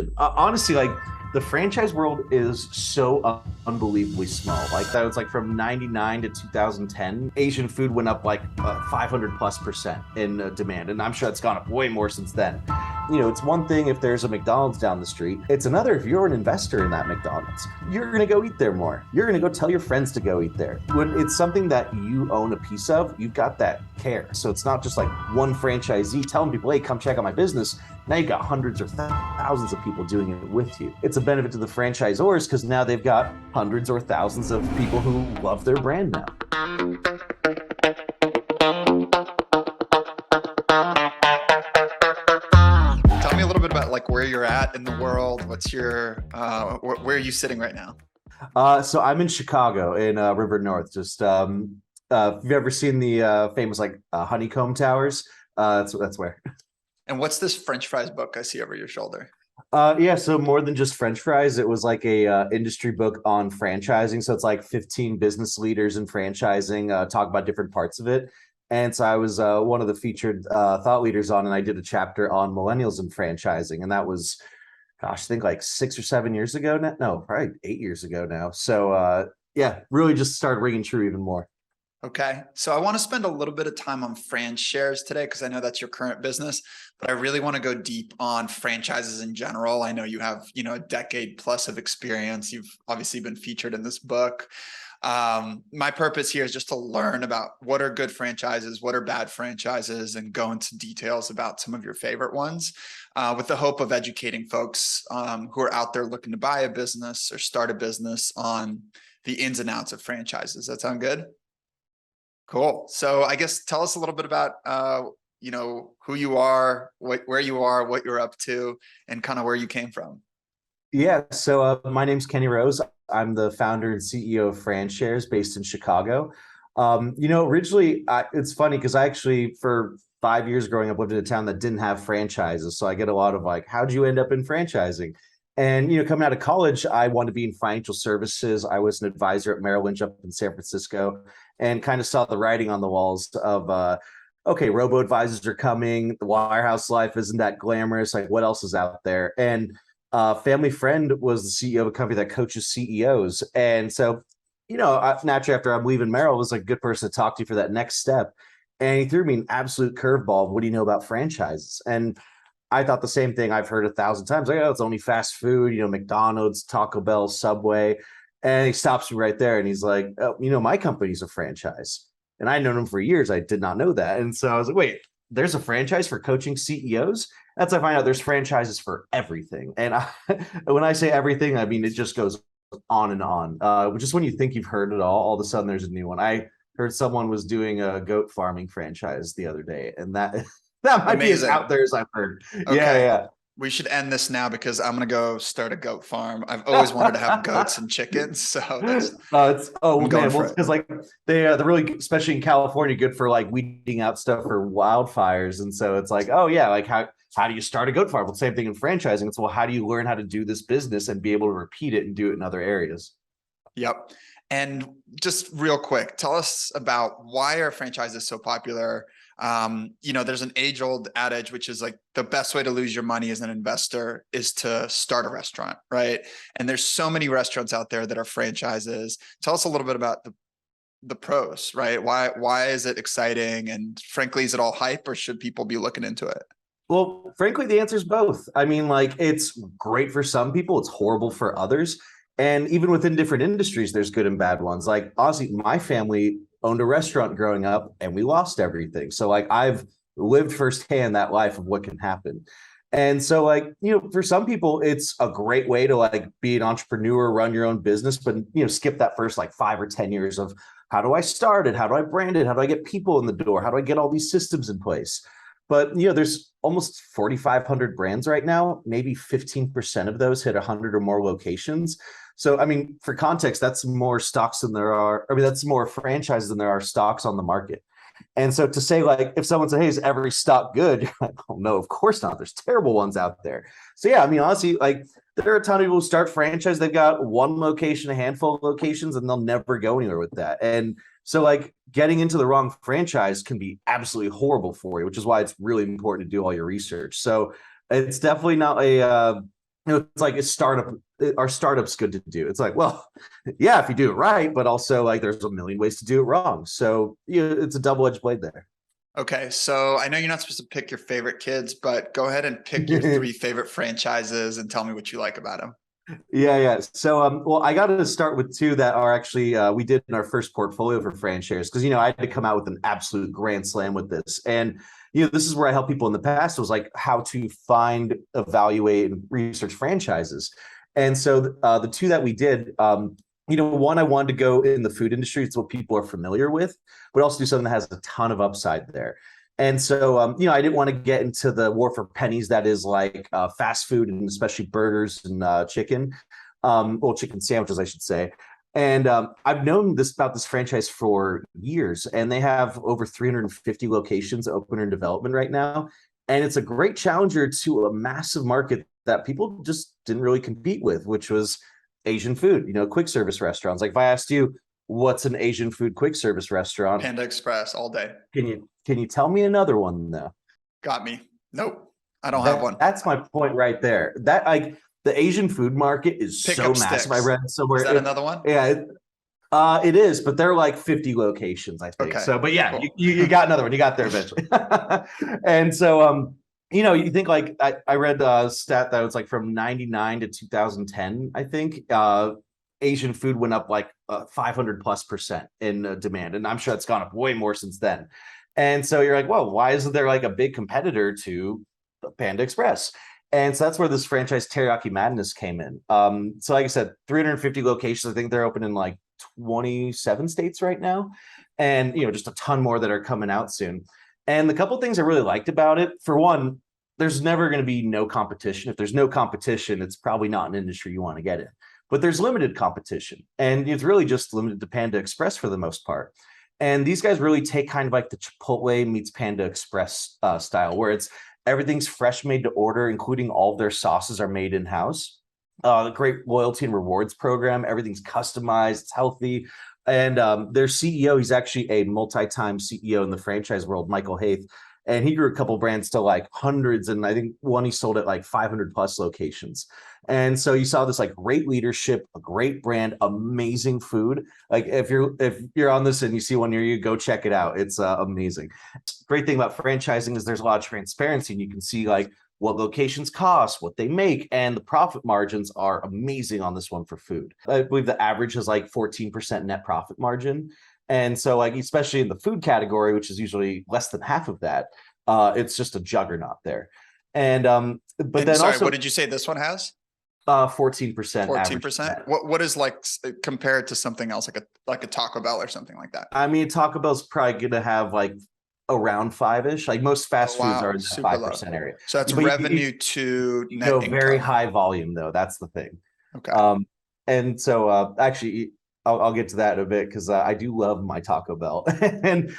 question. Honestly, like the franchise world is so unbelievably small. Like that was like from 99 to 2010, Asian food went up like 500+% in demand. And I'm sure it's gone up way more since then. It's one thing if there's a McDonald's down the street. It's another if you're an investor in that McDonald's. You're going to go eat there more. You're going to go tell your friends to go eat there. When it's something that you own a piece of, you've got that care. So it's not just like one franchisee telling people, hey, come check out my business. Now you've got hundreds or thousands of people doing it with you. It's a benefit to the franchisors because now they've got hundreds or thousands of people who love their brand now. Tell me a little bit about like where you're at in the world. What's your, where are you sitting right now? So I'm in Chicago in River North. Just have you ever seen the famous like honeycomb towers? That's where. And what's this French fries book I see over your shoulder? Yeah, so more than just French fries, it was like a industry book on franchising. So it's like 15 business leaders in franchising talk about different parts of it. And so I was one of the featured thought leaders on, and I did a chapter on millennials in franchising, and that was, gosh, I think like 6 or 7 years ago now. No, probably 8 years ago now. So yeah, really just started ringing true even more. Okay, so I want to spend a little bit of time on FranShares today because I know that's your current business, but I really want to go deep on franchises in general. I know you have, a decade plus of experience. You've obviously been featured in this book. My purpose here is just to learn about what are good franchises, what are bad franchises, and go into details about some of your favorite ones, with the hope of educating folks who are out there looking to buy a business or start a business on the ins and outs of franchises. That sound good? Cool. So I guess tell us a little bit about, who you are, where you are, what you're up to, and kind of where you came from. Yeah, so my name's Kenny Rose. I'm the founder and CEO of FranShares based in Chicago. Originally, it's funny because I actually, for 5 years growing up, lived in a town that didn't have franchises. So I get a lot of like, how'd you end up in franchising? And, coming out of college, I wanted to be in financial services. I was an advisor at Merrill Lynch up in San Francisco and kind of saw the writing on the walls of, okay, robo-advisors are coming. The wirehouse life isn't that glamorous. Like, what else is out there? And family friend was the CEO of a company that coaches CEOs. And so, naturally, after I'm leaving Merrill, was like a good person to talk to for that next step. And he threw me an absolute curveball. What do you know about franchises? And I thought the same thing I've heard 1,000 times. Like, oh, it's only fast food, McDonald's, Taco Bell, Subway. And he stops me right there and he's like, oh, my company's a franchise. And I'd known him for years. I did not know that. And so I was like, wait, there's a franchise for coaching CEOs? That's how I find out there's franchises for everything. And when I say everything, I mean, it just goes on and on. Just when you think you've heard it all of a sudden there's a new one. I heard someone was doing a goat farming franchise the other day, and that might be as out there as I've heard. Okay. Yeah. We should end this now because I'm going to go start a goat farm. I've always wanted to have goats and chickens. So because like they're really, especially in California, good for like weeding out stuff for wildfires. And so it's like, oh yeah, like how do you start a goat farm? Well, same thing in franchising. It's, well, how do you learn how to do this business and be able to repeat it and do it in other areas? Yep. And just real quick, tell us about why are franchises so popular? There's an age-old adage, which is like the best way to lose your money as an investor is to start a restaurant, right? And there's so many restaurants out there that are franchises. Tell us a little bit about the pros, right? Why is it exciting? And frankly, is it all hype or should people be looking into it? Well, frankly, the answer is both. I mean, like, it's great for some people, it's horrible for others. And even within different industries, there's good and bad ones. Like, honestly, my family owned a restaurant growing up and we lost everything. So like I've lived firsthand that life of what can happen. And so like, for some people, it's a great way to like be an entrepreneur, run your own business, but, skip that first like 5 or 10 years of how do I start it? How do I brand it? How do I get people in the door? How do I get all these systems in place? But, there's almost 4,500 brands right now. Maybe 15% of those hit 100 or more locations. So, I mean, for context, that's more stocks than there are. I mean, that's more franchises than there are stocks on the market. And so to say, like, if someone said, hey, is every stock good? You're like, oh, no, of course not. There's terrible ones out there. So, yeah, I mean, honestly, like, there are a ton of people who start franchise. They've got one location, a handful of locations, and they'll never go anywhere with that. And so, like, getting into the wrong franchise can be absolutely horrible for you, which is why it's really important to do all your research. So it's definitely not it's like are startups good to do? It's like, well, yeah, if you do it right, but also like there's a million ways to do it wrong. So it's a double-edged blade there. Okay, so I know you're not supposed to pick your favorite kids, but go ahead and pick your three favorite franchises and tell me what you like about them. Yeah. So, well, I got to start with two that are actually we did in our first portfolio for FranShares because I had to come out with an absolute grand slam with this, and this is where I help people in the past was like how to find, evaluate, and research franchises. And so the two that we did, one I wanted to go in the food industry. It's what people are familiar with, but also do something that has a ton of upside there. And so, I didn't want to get into the war for pennies that is like fast food and especially burgers and chicken, well, chicken sandwiches, I should say. And I've known about this franchise for years, and they have over 350 locations open or in development right now. And it's a great challenger to a massive market that people just didn't really compete with, which was Asian food, quick service restaurants. Like if I asked you, what's an Asian food quick service restaurant? Panda Express all day. Can you tell me another one though? Got me. Nope, I don't have one. That's my point right there. That like the Asian food market is Pick so up massive. I sticks. read somewhere. Is that another one? Yeah, it is, but they're like 50 locations, I think. Okay, So, but yeah, cool. you got another one. You got there eventually. And so, you think like I read a stat that was like from 99 to 2010, I think. Asian food went up like 500+% in demand, and I'm sure it's gone up way more since then. And so you're like, well, why isn't there like a big competitor to Panda Express? And so that's where this franchise Teriyaki Madness came in. So like I said, 350 locations. I think they're open in like 27 states right now, and just a ton more that are coming out soon. And the couple things I really liked about it, for one, there's never going to be no competition. If there's no competition, it's probably not an industry you want to get in. But there's limited competition, and it's really just limited to Panda Express for the most part. And these guys really take kind of like the Chipotle meets Panda Express style, where it's everything's fresh made to order, including all of their sauces are made in house. Great loyalty and rewards program. Everything's customized, it's healthy. And their CEO, he's actually a multi-time CEO in the franchise world, Michael Haith. And he grew a couple brands to like hundreds, and I think one he sold at like 500+ locations. And so you saw this like great leadership, a great brand, amazing food. Like if you're on this and you see one near you, go check it out. It's amazing. Great thing about franchising is there's a lot of transparency, and you can see like what locations cost, what they make, and the profit margins are amazing on this one for food. I believe the average is like 14% net profit margin. And so like, especially in the food category, which is usually less than half of that, it's just a juggernaut there. And but then sorry, also what did you say this one has? 14% 14%. What is like compared to something else like a Taco Bell or something like that? I mean, Taco Bell's probably gonna have like around 5-ish. Like most fast foods are in the 5% area. So that's but revenue to net income. Very high volume though. That's the thing. Okay. And so actually I'll get to that in a bit because I do love my Taco Bell. And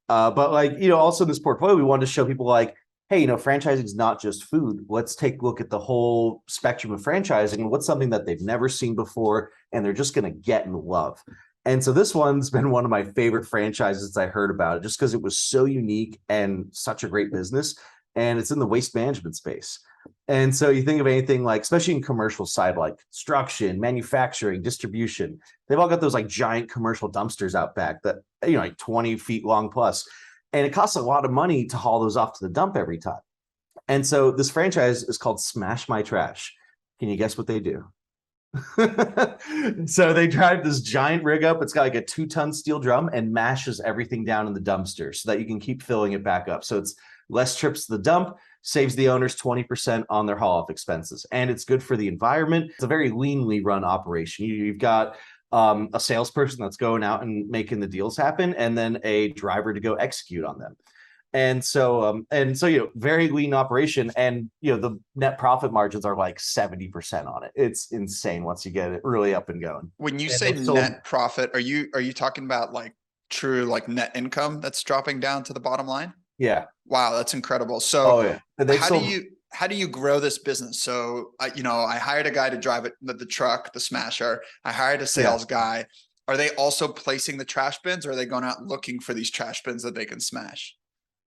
but like, also in this portfolio, we wanted to show people like, hey, franchising is not just food. Let's take a look at the whole spectrum of franchising and what's something that they've never seen before and they're just going to get and love. And so this one's been one of my favorite franchises I heard about it just because it was so unique and such a great business. And it's in the waste management space. And so you think of anything like, especially in commercial side, like construction, manufacturing, distribution, they've all got those like giant commercial dumpsters out back that, like 20 feet long plus. And it costs a lot of money to haul those off to the dump every time. And so this franchise is called Smash My Trash. Can you guess what they do? So they drive this giant rig up. It's got like a 2-ton steel drum and mashes everything down in the dumpster so that you can keep filling it back up. So it's less trips to the dump, saves the owners 20% on their haul off expenses. And it's good for the environment. It's a very leanly run operation. You've got a salesperson that's going out and making the deals happen, and then a driver to go execute on them. And so, very lean operation, and the net profit margins are like 70% on it. It's insane once you get it really up and going. When you say net profit, are you talking about like true like net income that's dropping down to the bottom line? Yeah. Wow, that's incredible. So, yeah. How do you grow this business? So, I hired a guy to drive it, the truck, the smasher. I hired a sales guy. Are they also placing the trash bins, or are they going out looking for these trash bins that they can smash?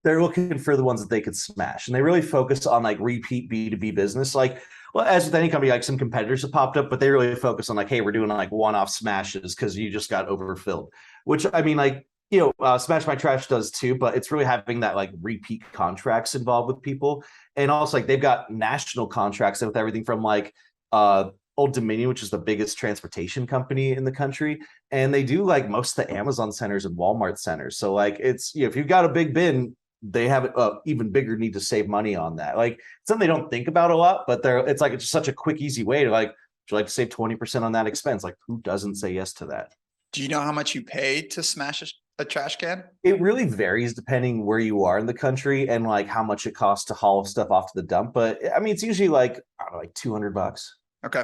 They're looking for the ones that they could smash, and they really focus on like repeat B2B business. Like Well, as with any company, like some competitors have popped up, but they really focus on like, hey, we're doing like one-off smashes because you just got overfilled. Which I mean, like Smash My Trash does too, but it's really having that like repeat contracts involved with people, and also like they've got national contracts with everything from like Old Dominion, which is the biggest transportation company in the country, and they do like most of the Amazon centers and Walmart centers. So like it's if you've got a big bin, they have even bigger need to save money on that. Like something they don't think about a lot, but it's such a quick, easy way to like, would you like to save 20% on that expense? Like who doesn't say yes to that? Do you know how much you pay to smash a trash can? It really varies depending where you are in the country and like how much it costs to haul stuff off to the dump. But I mean, it's usually like, I don't know, like $200. Okay,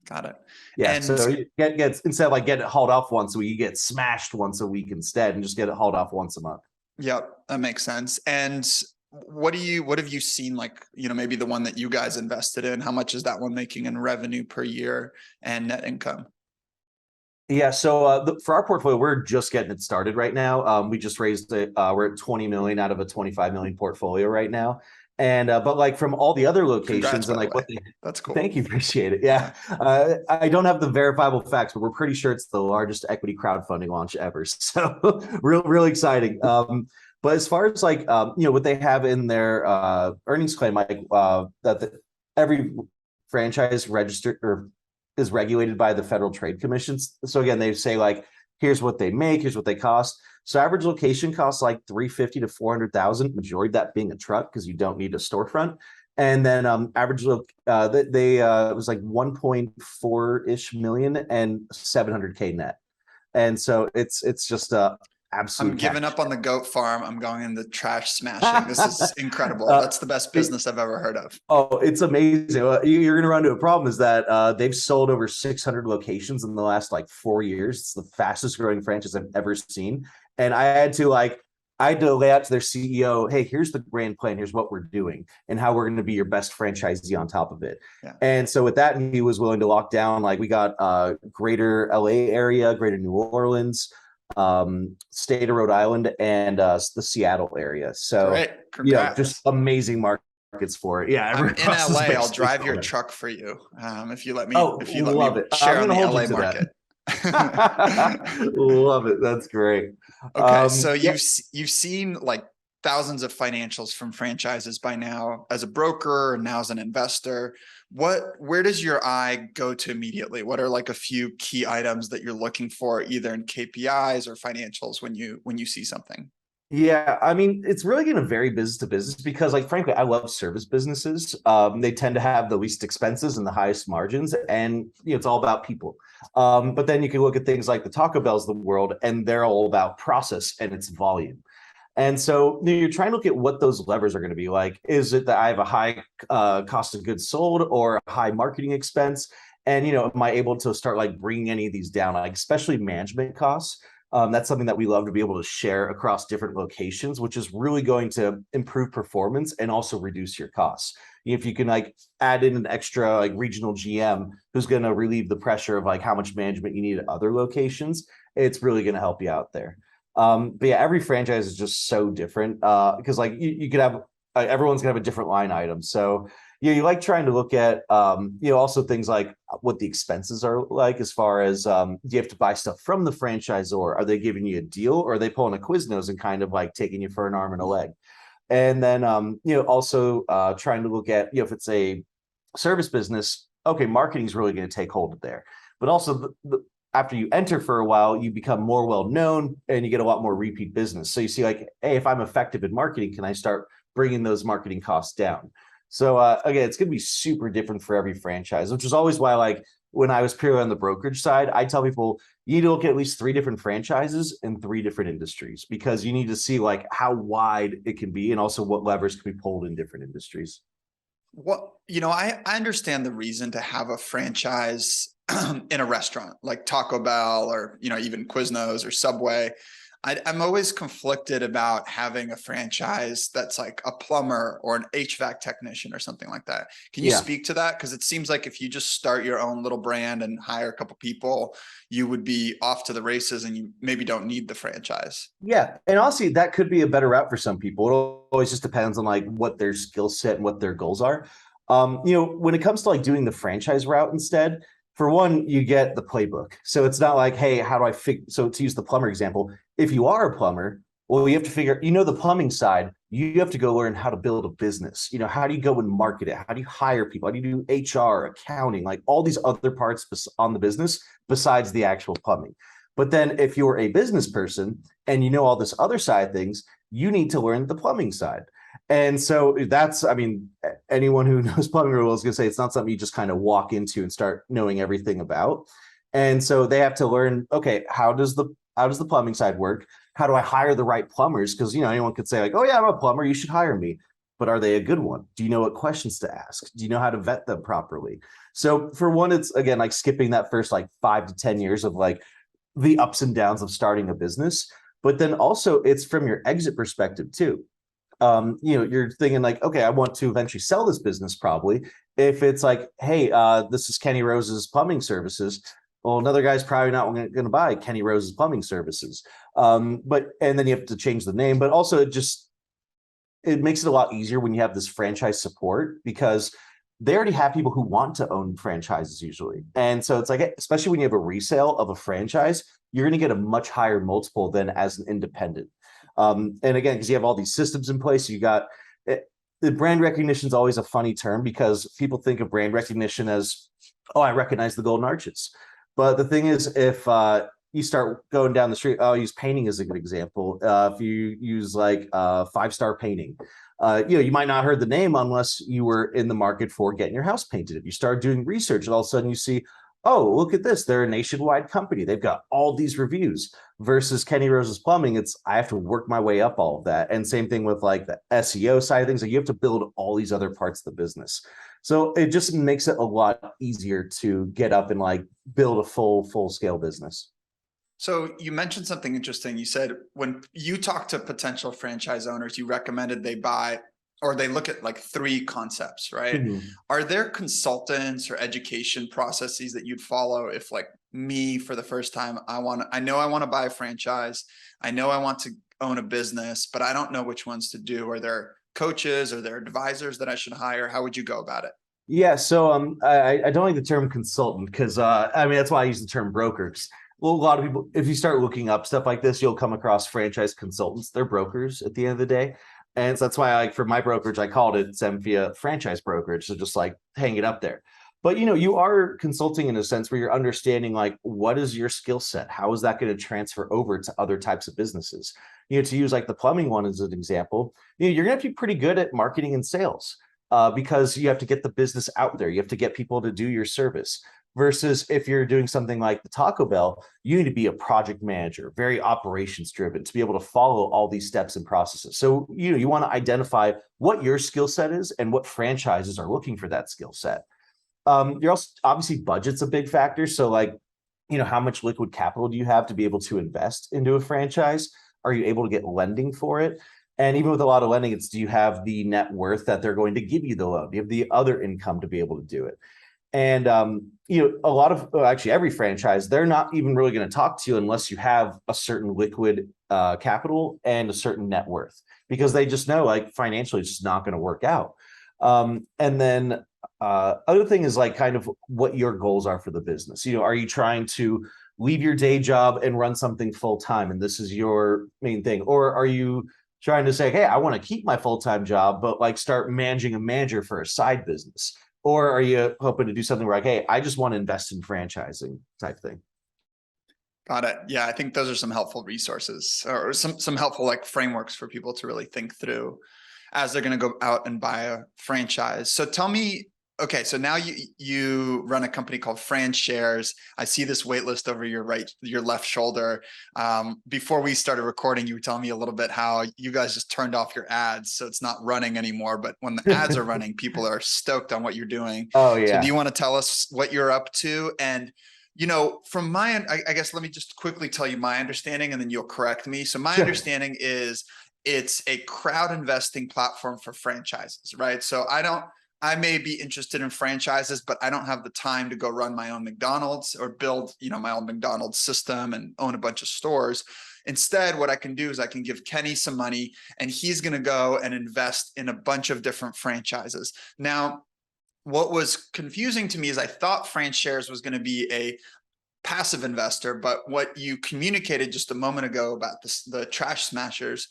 got it. Yeah. And So you get instead of like get it hauled off once a week, you get smashed once a week instead and just get it hauled off once a month. yep, that makes sense. And what have you seen, like, maybe the one that you guys invested in, how much is that one making in revenue per year and net income? Yeah, so for our portfolio, we're just getting it started right now. We just raised it. We're at 20 million out of a 25 million portfolio right now. And but like from all the other Congrats, locations and by the like way. what they That's cool. thank you, appreciate it. Yeah. I don't have the verifiable facts, but we're pretty sure it's the largest equity crowdfunding launch ever. So real exciting. But as far as like what they have in their earnings claim, like every franchise registered or is regulated by the Federal Trade Commissions. So again, they say like, here's what they make, here's what they cost. So average location costs like 350 to 400,000, majority of that being a truck because you don't need a storefront. And then average it was like 1.4 ish million and 700K net. And so it's just a I'm absolute giving cash. up on the goat farm. I'm going into trash smashing. This is incredible. uh, That's the best it, business I've ever heard of. Oh, it's amazing. You're going to run into a problem is that they've sold over 600 locations in the last like 4 years. It's the fastest growing franchise I've ever seen. And I had to lay out to their CEO, hey, here's the grand plan. Here's what we're doing and how we're going to be your best franchisee on top of it. Yeah. And so with that, he was willing to lock down, like we got greater LA area, greater New Orleans, state of Rhode Island, and the Seattle area. So, Great. Congrats. just amazing markets for it. Yeah, I'm in across the LA. I'll space. drive your truck for you. If you let me, Oh, love it. I'm share on gonna the hold you LA to market. that. Love it. That's great. Okay, so Yeah, you've seen like thousands of financials from franchises by now as a broker and now as an investor. Where does your eye go to immediately? What are like a few key items that you're looking for either in KPIs or financials when you see something? yeah. I mean, it's really going to vary business to business because, like, frankly, I love service businesses. They tend to have the least expenses and the highest margins, and it's all about people. But then you can look at things like the Taco Bells of the world, and they're all about process and its volume. And so you're trying to look at what those levers are going to be like. Is it that I have a high cost of goods sold or a high marketing expense? And am I able to start like bringing any of these down, like especially management costs? That's something that we love to be able to share across different locations, which is really going to improve performance and also reduce your costs. If you can like add in an extra like regional GM who's going to relieve the pressure of like how much management you need at other locations, it's really going to help you out there. But yeah, every franchise is just so different because like you could have everyone's gonna have a different line item. So yeah, you like trying to look at also things like what the expenses are like as far as do you have to buy stuff from the franchisor? Are they giving you a deal or are they pulling a Quiznos and kind of like taking you for an arm and a leg? And then also trying to look at if it's a service business, okay, marketing is really going to take hold of there. But also after you enter for a while, you become more well known and you get a lot more repeat business. So you see, like, hey, if I'm effective in marketing, can I start bringing those marketing costs down? So again, it's going to be super different for every franchise, which is always why, like, when I was purely on the brokerage side, I tell people you need to look at least 3 different franchises in 3 different industries because you need to see like how wide it can be and also what levers can be pulled in different industries. Well, I understand the reason to have a franchise in a restaurant like Taco Bell or, even Quiznos or Subway. I'm always conflicted about having a franchise that's like a plumber or an HVAC technician or something like that. Can you Yeah. speak to that? Because it seems like if you just start your own little brand and hire a couple people, you would be off to the races and you maybe don't need the franchise. Yeah, and honestly, that could be a better route for some people. It always just depends on like what their skill set and what their goals are. When it comes to like doing the franchise route instead, for one, you get the playbook. So it's not like, hey, how do I fix? So to use the plumber example, if you are a plumber, well, you have to figure, the plumbing side, you have to go learn how to build a business. How do you go and market it? How do you hire people? How do you do HR, accounting, like all these other parts on the business besides the actual plumbing? But then if you're a business person and you know all this other side of things, you need to learn the plumbing side. And so anyone who knows plumbing real well is going to say it's not something you just kind of walk into and start knowing everything about. And so they have to learn, okay, how does the plumbing side work? How do I hire the right plumbers? Because anyone could say like, oh yeah, I'm a plumber, you should hire me. But are they a good one? Do you know what questions to ask? Do you know how to vet them properly? So for one, it's again like skipping that first like 5 to 10 years of like the ups and downs of starting a business. But then also it's from your exit perspective too. You're thinking like, okay, I want to eventually sell this business probably. If it's like, hey, this is Kenny Rose's plumbing services. Well, another guy's probably not going to buy Kenny Rose's plumbing services. And then you have to change the name, but also it makes it a lot easier when you have this franchise support because they already have people who want to own franchises usually. And so it's like, especially when you have a resale of a franchise, you're going to get a much higher multiple than as an independent. And again, because you have all these systems in place, the brand recognition is always a funny term because people think of brand recognition as, oh, I recognize the golden arches. But the thing is, if you start going down the street, I'll use painting as a good example. If you use like five-star painting, you might not have heard the name unless you were in the market for getting your house painted. If you start doing research and all of a sudden you see, oh, look at this, they're a nationwide company. They've got all these reviews versus Kenny Rose's Plumbing. I have to work my way up all of that. And same thing with like the SEO side of things. Like you have to build all these other parts of the business. So it just makes it a lot easier to get up and like build a full scale business. So you mentioned something interesting. You said when you talk to potential franchise owners, you recommended they buy or they look at like 3 concepts, right? Mhm. Are there consultants or education processes that you'd follow if like me for the first time, I know I want to buy a franchise. I know I want to own a business, but I don't know which ones to do. Are there coaches or there advisors that I should hire? How would you go about it? Yeah, so I don't like the term consultant because that's why I use the term brokers. Well, a lot of people, if you start looking up stuff like this, you'll come across franchise consultants. They're brokers at the end of the day. And so that's why like for my brokerage, I called it Zemfia Franchise Brokerage. So just like hang it up there. But you are consulting in a sense where you're understanding like what is your skill set? How is that going to transfer over to other types of businesses? To use like the plumbing one as an example, you're gonna have to be pretty good at marketing and sales because you have to get the business out there. You have to get people to do your service. Versus if you're doing something like the Taco Bell, you need to be a project manager, very operations driven to be able to follow all these steps and processes. So you want to identify what your skill set is and what franchises are looking for that skill set. You're also obviously budget's a big factor. So like, how much liquid capital do you have to be able to invest into a franchise? Are you able to get lending for it? And even with a lot of lending, it's do you have the net worth that they're going to give you the loan? Do you have the other income to be able to do it? And a lot of actually every franchise, they're not even really going to talk to you unless you have a certain liquid capital and a certain net worth, because they just know like financially it's just not going to work out. And then other thing is like kind of what your goals are for the business. Are you trying to leave your day job and run something full time, and this is your main thing, or are you trying to say, hey, I want to keep my full-time job, but like start managing a manager for a side business? Or are you hoping to do something where like, hey, I just want to invest in franchising type thing? Got it. Yeah, I think those are some helpful resources or some helpful like frameworks for people to really think through as they're going to go out and buy a franchise. So tell me, okay, so now you run a company called FranShares. I see this wait list over your left shoulder. Before we started recording, you were telling me a little bit how you guys just turned off your ads, so it's not running anymore. But when the ads are running, people are stoked on what you're doing. Oh So do yeah. you want to tell us what you're up to? And from my end, I guess let me just quickly tell you my understanding and then you'll correct me. So my Sure. understanding is it's a crowd investing platform for franchises, right? So I may be interested in franchises, but I don't have the time to go run my own McDonald's or build, my own McDonald's system and own a bunch of stores. Instead, what I can do is I can give Kenny some money and he's going to go and invest in a bunch of different franchises. Now, what was confusing to me is I thought FranShares was going to be a passive investor, but what you communicated just a moment ago about this, the trash smashers,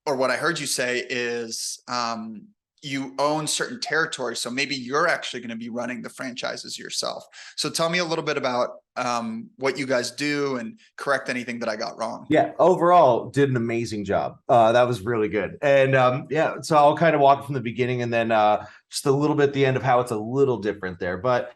or what I heard you say is you own certain territories. So maybe you're actually going to be running the franchises yourself. So tell me a little bit about what you guys do and correct anything that I got wrong. Yeah, overall, did an amazing job. That was really good. And yeah, so I'll kind of walk from the beginning and then just a little bit at the end of how it's a little different there. But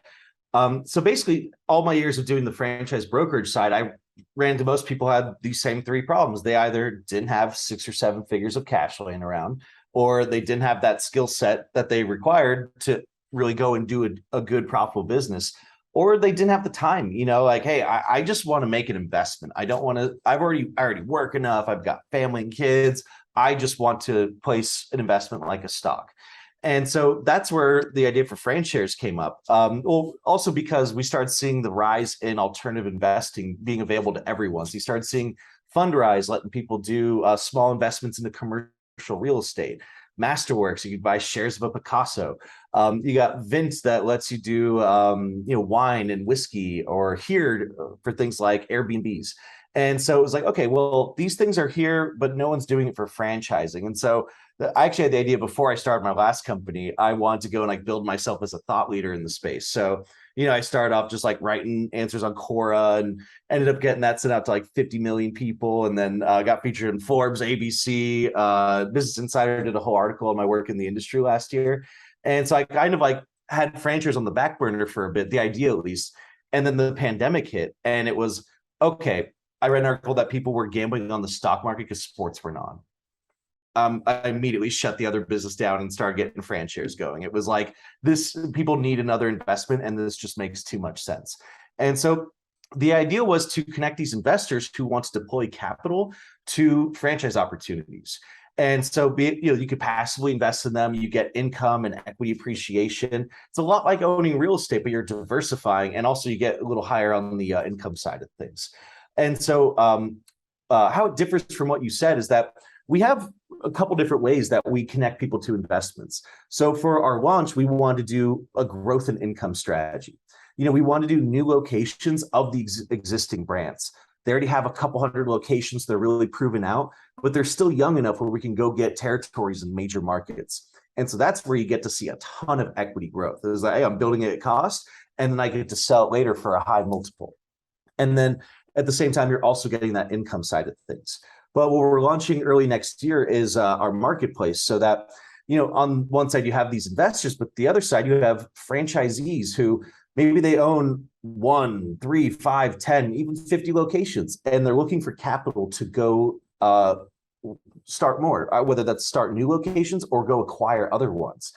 so basically, all my years of doing the franchise brokerage side, I ran into most people had these same three problems. They either didn't have 6 or 7 figures of cash laying around, or they didn't have that skill set that they required to really go and do a good profitable business, or they didn't have the time. Like, hey, I just want to make an investment. I don't want to. I already work enough. I've got family and kids. I just want to place an investment like a stock. And so that's where the idea for FranShares came up. Well, also because we started seeing the rise in alternative investing being available to everyone. So you started seeing Fundrise letting people do small investments into commercial real estate. Masterworks, you could buy shares of a Picasso. You got Vince that lets you do wine and whiskey, or here for things like Airbnbs. And so it was like, okay, well, these things are here, but no one's doing it for franchising. And so I actually had the idea before I started my last company. I wanted to go and like build myself as a thought leader in the space. So, I started off just like writing answers on Quora and ended up getting that sent out to like 50 million people. And then got featured in Forbes, ABC, Business Insider did a whole article on my work in the industry last year. And so I kind of like had franchise on the back burner for a bit, the idea at least. And then the pandemic hit, and it was, okay, I read an article that people were gambling on the stock market because sports weren't on. I immediately shut the other business down and started getting FranShares going. It was like, this, people need another investment, and this just makes too much sense. And so the idea was to connect these investors who want to deploy capital to franchise opportunities. And so you could passively invest in them, you get income and equity appreciation. It's a lot like owning real estate, but you're diversifying, and also you get a little higher on the income side of things. And so how it differs from what you said is that we have a couple different ways that we connect people to investments. So for our launch, we wanted to do a growth and income strategy. We want to do new locations of the existing brands. They already have a couple hundred locations. They're really proven out, but they're still young enough where we can go get territories in major markets. And so that's where you get to see a ton of equity growth. It's like, hey, I'm building it at cost, and then I get to sell it later for a high multiple. And then at the same time, you're also getting that income side of things. But what we're launching early next year is our marketplace, so that, on one side you have these investors, but the other side you have franchisees who maybe they own 1, 3, 5, 10, even 50 locations, and they're looking for capital to go start more, whether that's start new locations or go acquire other ones.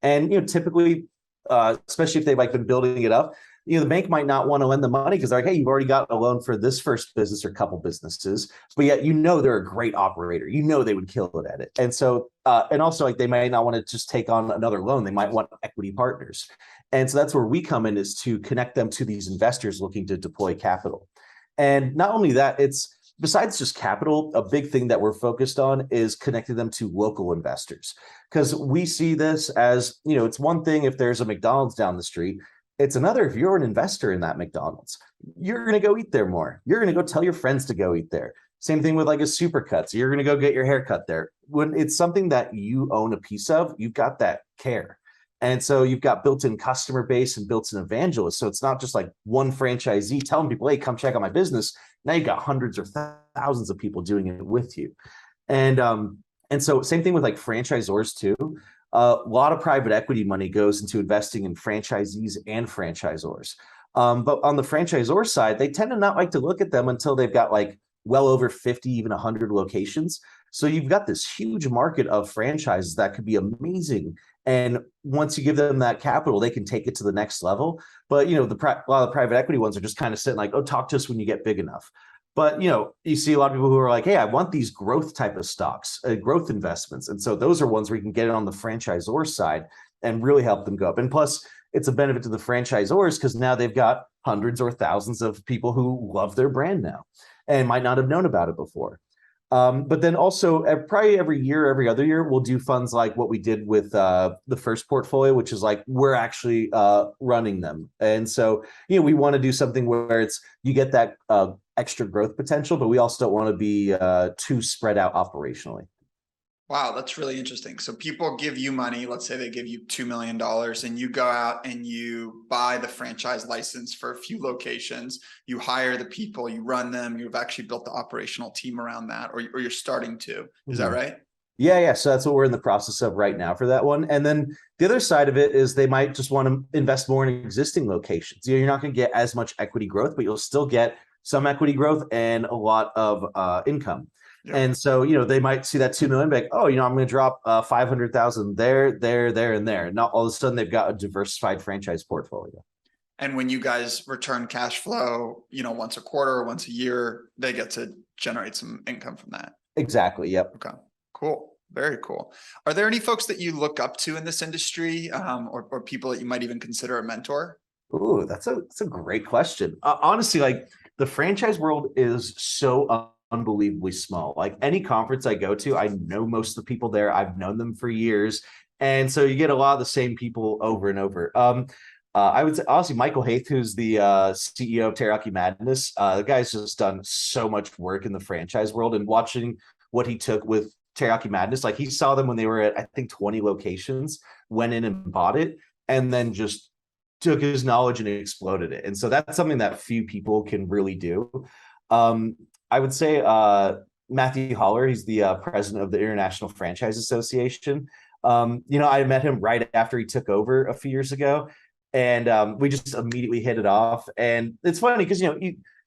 And typically, especially if they've like been building it up, the bank might not want to lend the money because they're like, hey, you've already got a loan for this first business or couple businesses, but yet they're a great operator. They would kill it at it. And so, and also like they might not want to just take on another loan. They might want equity partners. And so that's where we come in, is to connect them to these investors looking to deploy capital. And not only that, it's besides just capital, a big thing that we're focused on is connecting them to local investors. Because we see this as, it's one thing if there's a McDonald's down the street. It's another if you're an investor in that McDonald's. You're going to go eat there more. You're going to go tell your friends to go eat there. Same thing with like a Supercuts. You're going to go get your hair cut there. When it's something that you own a piece of, you've got that care. And so you've got built-in customer base and built-in evangelists. So it's not just like one franchisee telling people, hey, come check out my business. Now you've got hundreds or thousands of people doing it with you. And so same thing with like franchisors too. A lot of private equity money goes into investing in franchisees and franchisors. But on the franchisor side, they tend to not like to look at them until they've got like well over 50, even 100 locations. So you've got this huge market of franchises that could be amazing. And once you give them that capital, they can take it to the next level. But, a lot of the private equity ones are just kind of sitting like, oh, talk to us when you get big enough. But, you see a lot of people who are like, hey, I want these growth type of stocks, growth investments. And so those are ones where you can get it on the franchisor side and really help them go up. And plus, it's a benefit to the franchisors because now they've got hundreds or thousands of people who love their brand now and might not have known about it before. But then also probably every year, every other year, we'll do funds like what we did with the first portfolio, which is like we're actually running them. And so, we want to do something where it's you get that extra growth potential, but we also don't want to be too spread out operationally. Wow, that's really interesting. So people give you money, let's say they give you $2 million and you go out and you buy the franchise license for a few locations, you hire the people, you run them, you've actually built the operational team around that, or you're starting to. Is that Mhm. right? Yeah. So that's what we're in the process of right now for that one. And then the other side of it is they might just want to invest more in existing locations. You're not going to get as much equity growth, but you'll still get some equity growth and a lot of income. Yep. And so, they might see that 2 million, like, oh, I'm going to drop 500,000 there, and there. And now all of a sudden they've got a diversified franchise portfolio. And when you guys return cash flow, once a quarter, once a year, they get to generate some income from that. Exactly. Yep. Okay, cool. Very cool. Are there any folks that you look up to in this industry, or people that you might even consider a mentor? Ooh, that's a great question. Honestly, like the franchise world is so unbelievably small. Like any conference I go to, I know most of the people there. I've known them for years, and so you get a lot of the same people over and over. I would say honestly, Michael Haith, who's the CEO of Teriyaki Madness, the guy's just done so much work in the franchise world, and watching what he took with Teriyaki Madness, like he saw them when they were at I think 20 locations, went in and bought it, and then just took his knowledge and exploded it. And so that's something that few people can really do. Um, I would say Matthew Holler, he's the president of the International Franchise Association. I met him right after he took over a few years ago, and we just immediately hit it off. And it's funny because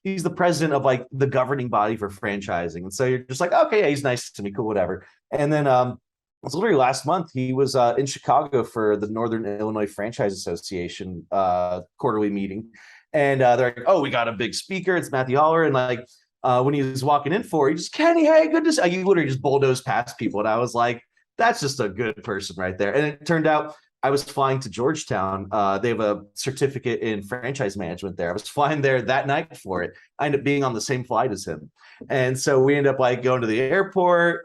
he's the president of like the governing body for franchising, and so you're just like, okay, yeah, he's nice to me, cool, whatever. And then it was literally last month. He was in Chicago for the Northern Illinois Franchise Association quarterly meeting, and they're like, "Oh, we got a big speaker. It's Matthew Holler." And like when he was walking in for, he just Kenny, hey, good to see. He literally just bulldozed past people, and I was like, "That's just a good person right there." And it turned out I was flying to Georgetown. They have a certificate in franchise management there. I was flying there that night for it. I ended up being on the same flight as him. And so we ended up like going to the airport,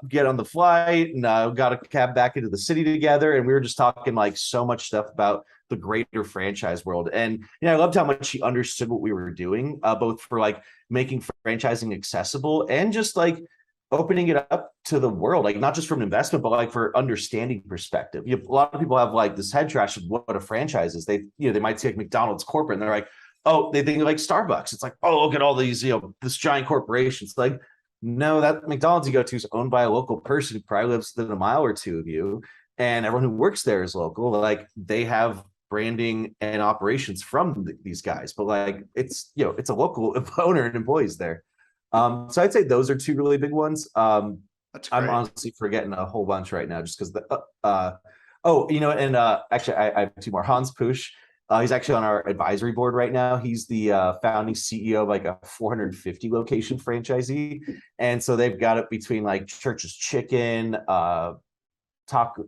get on the flight, and got a cab back into the city together. And we were just talking like so much stuff about the greater franchise world. And I loved how much he understood what we were doing, both for like making franchising accessible and just like opening it up to the world, like not just from an investment, but like for understanding perspective. A lot of people have like this head trash of what a franchise is. They might take McDonald's corporate and they're like, oh, they think like Starbucks. It's like, oh, look at all these, this giant corporation. It's like, no, that McDonald's you go to is owned by a local person who probably lives within a mile or two of you. And everyone who works there is local. Like they have branding and operations from these guys, but like it's a local owner and employees there. So I'd say those are two really big ones. That's I'm great. honestly forgetting a whole bunch right now just because and actually I have two more. Hans Pusch, he's actually on our advisory board right now. He's the founding CEO of like a 450 location franchisee, and so they've got it between like Church's Chicken, Taco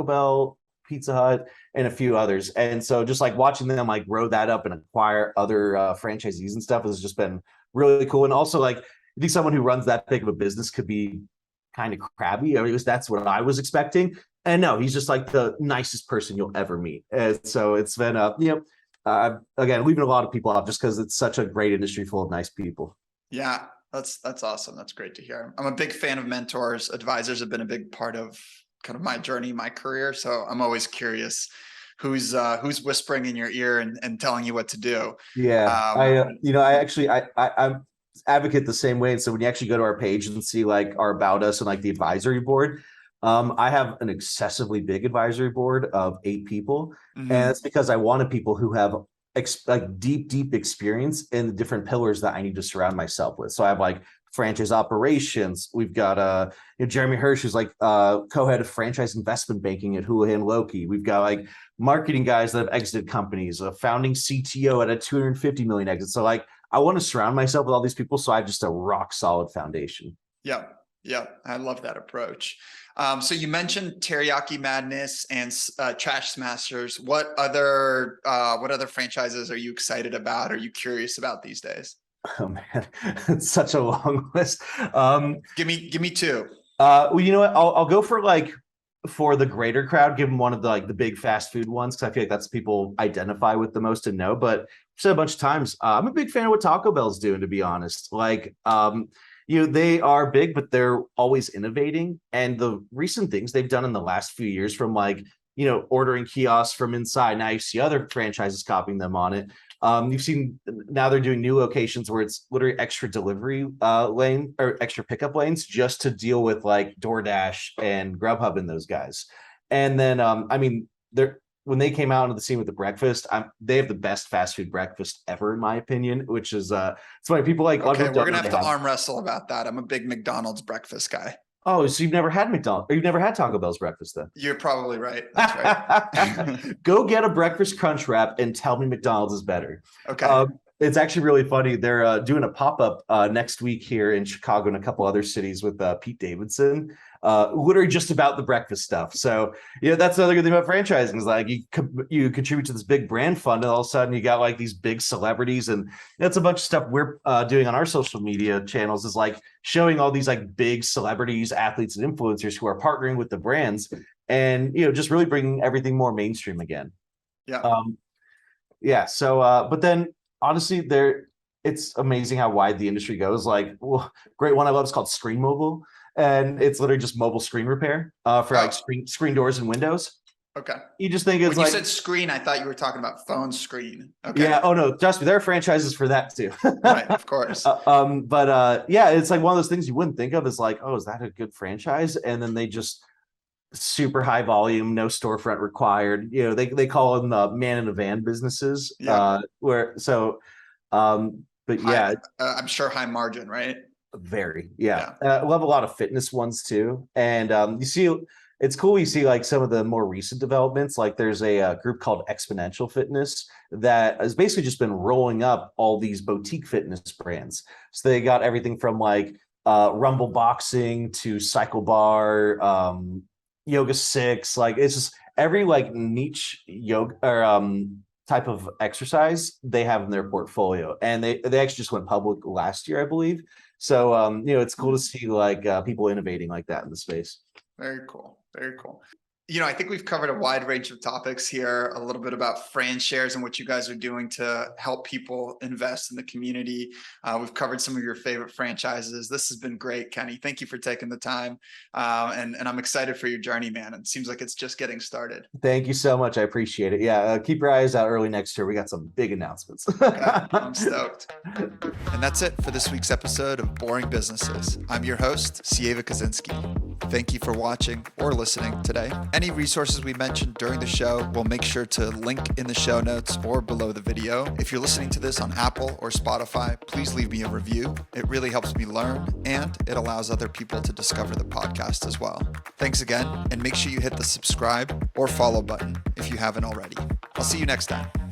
Bell, Pizza Hut, and a few others. And so just like watching them like grow that up and acquire other franchisees and stuff has just been really cool. And also like I think someone who runs that big of a business could be kind of crabby. I mean, that's what I was expecting. And no, he's just like the nicest person you'll ever meet. And so it's been again, leaving a lot of people off just because it's such a great industry full of nice people. Yeah, that's awesome. That's great to hear. I'm a big fan of mentors. Advisors have been a big part of kind of my journey, my career. So I'm always curious who's whispering in your ear and telling you what to do. Yeah, Um, I actually, I'm advocate the same way. And so when you actually go to our page and see like our about us and like the advisory board, I have an excessively big advisory board of 8 people, and mhm. it's because I wanted people who have like deep experience in the different pillars that I need to surround myself with. So I have like franchise operations. We've got Jeremy Hirsch, who's like co-head of franchise investment banking at Houlihan Lokey. We've got like marketing guys that have exited companies, a founding CTO at a 250 million exit. So like I want to surround myself with all these people so I have just a rock solid foundation. Yeah. Yeah. I love that approach. So you mentioned Teriyaki Madness and Trash Smashers. What other franchises are you excited about? Are you curious about these days? Oh man, it's such a long list. Give me two. Well, you know what? I'll go for like for the greater crowd, give them one of the like the big fast food ones because I feel like that's people identify with the most and know. But I've said a bunch of times, I'm a big fan of what Taco Bell's doing, to be honest. Like, they are big, but they're always innovating. And the recent things they've done in the last few years, from like ordering kiosks from inside. Now you see other franchises copying them on it. You've seen now they're doing new locations where it's literally extra delivery lane or extra pickup lanes just to deal with like DoorDash and Grubhub and those guys. And then I mean, they're when they came out into the scene with the breakfast, they have the best fast food breakfast ever, in my opinion, which is it's funny. People like Okay, we're gonna have to arm wrestle about that. I'm a big McDonald's breakfast guy. Oh, so you've never had McDonald's, or you've never had Taco Bell's breakfast then? You're probably right. That's right. Go get a breakfast crunch wrap and tell me McDonald's is better. Okay. It's actually really funny. They're doing a pop-up next week here in Chicago and a couple other cities with Pete Davidson, literally just about the breakfast stuff. So that's another good thing about franchising is like you contribute to this big brand fund, and all of a sudden you got like these big celebrities, and that's a bunch of stuff we're doing on our social media channels is like showing all these like big celebrities, athletes, and influencers who are partnering with the brands, and just really bringing everything more mainstream again. Yeah. Yeah. So, but then honestly, it's amazing how wide the industry goes. Like, great one I love is called Screen Mobile, and it's literally just mobile screen repair for like screen doors and windows. Okay. You just think it's when like you said screen, I thought you were talking about phone screen. Okay. Yeah. Oh no, trust me, there are franchises for that too. Right. Of course. But yeah, it's like one of those things you wouldn't think of as like, oh, is that a good franchise? And then they just super high volume, no storefront required. They call them man in a van businesses. Yeah. But yeah, I'm sure high margin, right? Very, yeah. We'll have a lot of fitness ones too, and it's cool. You see like some of the more recent developments. Like there's a group called Exponential Fitness that has basically just been rolling up all these boutique fitness brands. So they got everything from like Rumble Boxing to Cycle Bar, Yoga Six. Like it's just every like niche yoga or type of exercise they have in their portfolio, and they actually just went public last year, I believe. So it's cool to see like people innovating like that in the space. Very cool. Very cool. I think we've covered a wide range of topics here, a little bit about FranShares and what you guys are doing to help people invest in the community. We've covered some of your favorite franchises. This has been great, Kenny. Thank you for taking the time. And I'm excited for your journey, man. It seems like it's just getting started. Thank you so much. I appreciate it. Yeah. Keep your eyes out early next year. We got some big announcements. Okay, I'm stoked. And that's it for this week's episode of Boring Businesses. I'm your host, Sieva Kaczynski. Thank you for watching or listening today. Any resources we mentioned during the show, we'll make sure to link in the show notes or below the video. If you're listening to this on Apple or Spotify, please leave me a review. It really helps me learn, and it allows other people to discover the podcast as well. Thanks again, and make sure you hit the subscribe or follow button if you haven't already. I'll see you next time.